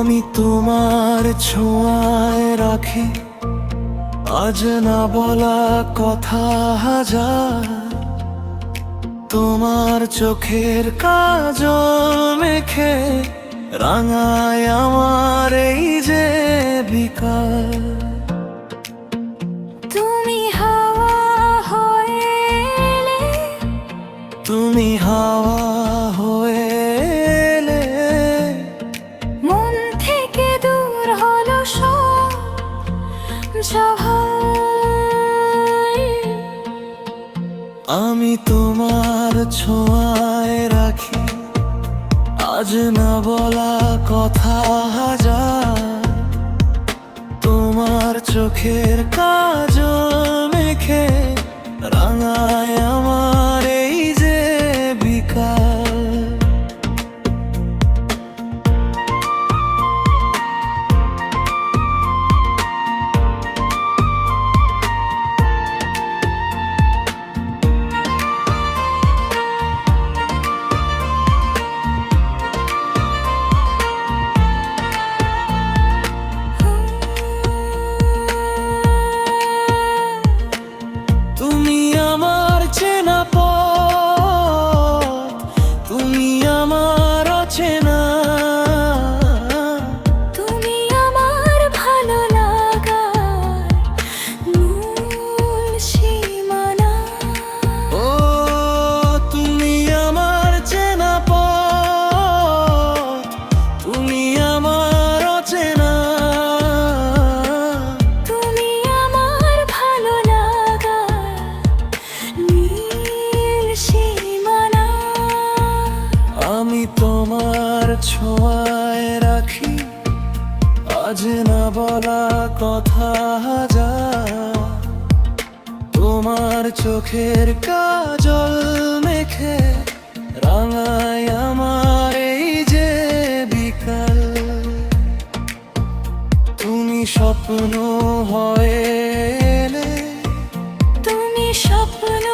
আমি তোমার ছোঁয়ায় রাখি আজ না বলা কথা হাজার। তোমার চোখের কাজল মেখে রাঙায় আমার এই যে বিকাল। তুমি হাওয়া হয়ে এলে, তুমি হাওয়া হয়ে এলে, মন থেকে দূর হলো সব ঝাল। আমি তোমার ছোঁয়ায় রাখি আজ না বলা কথা হাজার। তোমার চোখের কাজল মেখে রাঙায় আমার এই যে বিকাল। তুমি আমার চেনা পথ, তুমি আমার অচেনা। তুমি আমার ভালো লাগার মূল সীমানা। ও তুমি আমার চেনা পথ, তুমি আমার অচেনা। তুমি আমার ভালো লাগার নীল সীমানা। আমি তোমার ছোঁয়ায় রাখি আজ না বলা কথা হাজার। তোমার চোখের কাজল মেখে রাঙায় আমার এই যে বিকাল। তুমি স্বপ্ন হয়ে এলে, তুমি স্বপ্ন